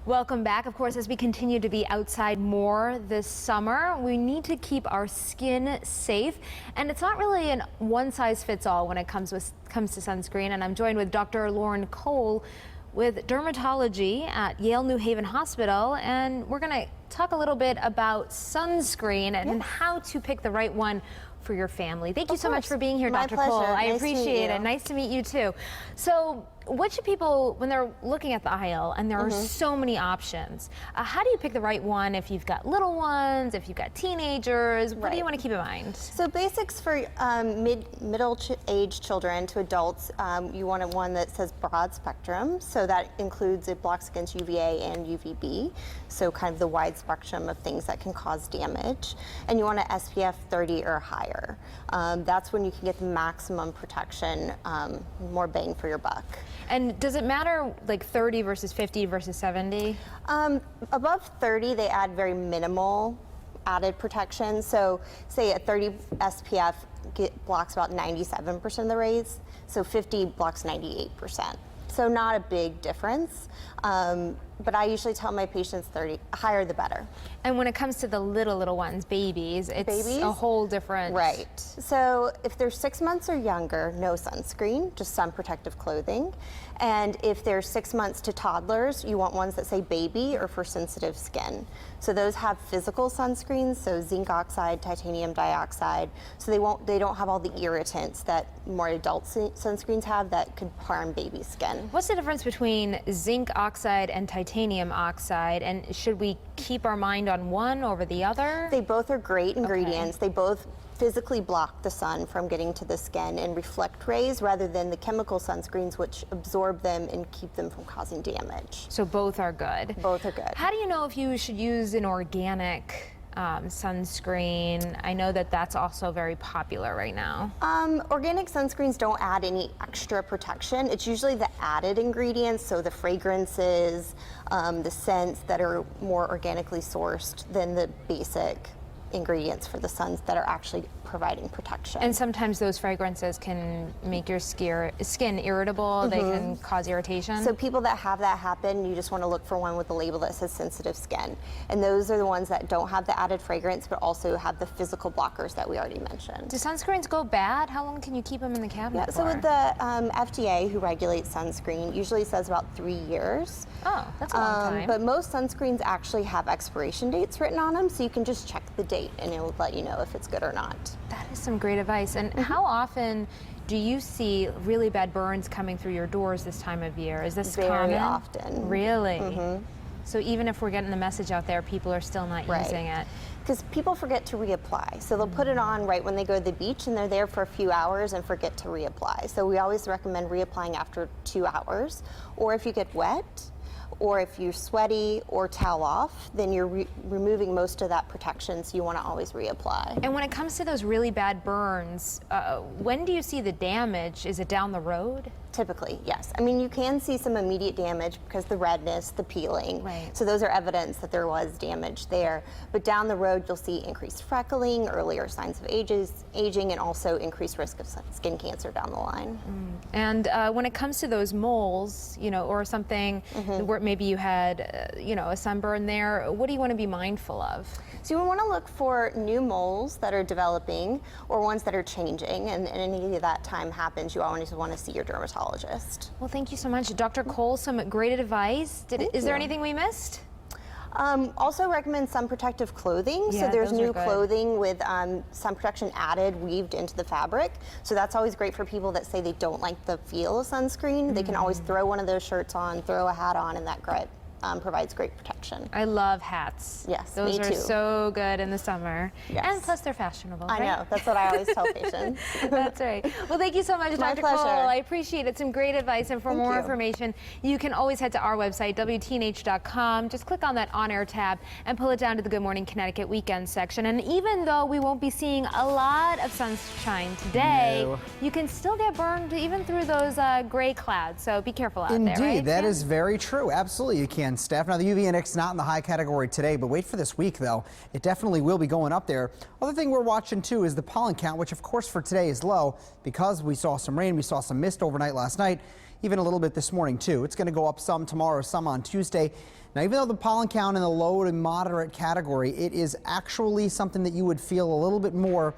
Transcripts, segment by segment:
Welcome back. Of course, as we continue to be outside more this summer, we need to keep our skin safe. And it's not really a one-size-fits-all when it comes to sunscreen. And I'm joined with Dr. Lauren Cole with dermatology at Yale New Haven Hospital. And we're going to talk a little bit about sunscreen and how to pick the right one for your family. Thank you so much for being here, Dr. Cole. I appreciate it. Nice to meet you too. So what should people, when they're looking at the aisle and there are so many options, how do you pick the right one if you've got little ones, if you've got teenagers? What do you want to keep in mind? So basics for middle-aged children to adults, you want one that says broad spectrum. So that includes, it blocks against UVA and UVB. So kind of the wide spectrum of things that can cause damage. And you want an SPF 30 or higher. That's when you can get the maximum protection, more bang for your buck. And does it matter, like 30 versus 50 versus 70? Above 30, they add very minimal added protection. So say a 30 SPF blocks about 97% of the rays, so 50 blocks 98%. So not a big difference, but I usually tell my patients 30, higher the better. And when it comes to the little ones, babies, it's a whole different... Right. So if they're 6 months or younger, no sunscreen, just sun protective clothing. And if they're 6 months to toddlers, you want ones that say baby or for sensitive skin. So those have physical sunscreens, so zinc oxide, titanium dioxide, so they don't have all the irritants that more adult sunscreens have that could harm baby skin. What's the difference between zinc oxide and titanium oxide, and should we keep our mind on one over the other? They both are great ingredients. They both physically block the sun from getting to the skin and reflect rays rather than the chemical sunscreens which absorb them and keep them from causing damage. So both are good? Both are good. How do you know if you should use an organic sunscreen? I know that that's also very popular right now. Organic sunscreens don't add any extra protection. It's usually the added ingredients, so the fragrances, the scents that are more organically sourced than the basic ingredients for the suns that are actually providing protection. And sometimes those fragrances can make your skin irritable. They can cause irritation. So people that have that happen, you just want to look for one with a label that says sensitive skin. And those are the ones that don't have the added fragrance but also have the physical blockers that we already mentioned. Do sunscreens go bad? How long can you keep them in the cabinet for? So with the FDA, who regulates sunscreen, usually says about 3 years. Oh, that's a long time. But most sunscreens actually have expiration dates written on them, so you can just check the date and it will let you know if it's good or not. That is some great advice. And how often do you see really bad burns coming through your doors this time of year? Is this common? Very often. Really? So even if we're getting the message out there, people are still not using it. Because people forget to reapply. So they'll put it on right when they go to the beach and they're there for a few hours and forget to reapply. So we always recommend reapplying after 2 hours. Or if you get wet, or if you're sweaty or towel off, then you're removing most of that protection, so you want to always reapply. And when it comes to those really bad burns, when do you see the damage? Is it down the road? Typically, yes. I mean, you can see some immediate damage because the redness, the peeling. Right. So those are evidence that there was damage there. But down the road, you'll see increased freckling, earlier signs of aging, and also increased risk of skin cancer down the line. And when it comes to those moles, you know, or something where maybe you had, you know, a sunburn there, what do you want to be mindful of? So you want to look for new moles that are developing or ones that are changing, and any of that time happens, you always want to see your dermatologist. Well, thank you so much, Dr. Cole. Some great advice. Is there anything we missed? Also recommend sun protective clothing. Yeah, so there's new good. clothing with sun protection added, weaved into the fabric. So that's always great for people that say they don't like the feel of sunscreen. They can always throw one of those shirts on, throw a hat on, and that provides great protection. I love hats. Yes, those me are too. so good in the summer. Yes. And plus they're fashionable, I know, that's what I always tell patients. That's right. Well, thank you so much, My Dr. pleasure. Cole. I appreciate it. Some great advice. And for Thank more you. information, you can always head to our website, WTNH.com. Just click on that On Air tab and pull it down to the Good Morning Connecticut Weekend section. And even though we won't be seeing a lot of sunshine today, you can still get burned even through those gray clouds. So be careful out there, right? Indeed, that is very true. Absolutely, you can, Steph. Now, the UV index not in the high category today, but wait for this week, though. It definitely will be going up there. Other thing we're watching, too, is the pollen count, which, of course, for today is low because we saw some rain, we saw some mist overnight last night. even a little bit this morning too. It's going to go up some tomorrow, some on Tuesday. Now, even though the pollen count in the low to moderate category, it is actually something that you would feel a little bit more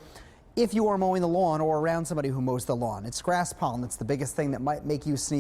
if you are mowing the lawn or around somebody who mows the lawn. It's grass pollen. That's the biggest thing that might make you sneeze.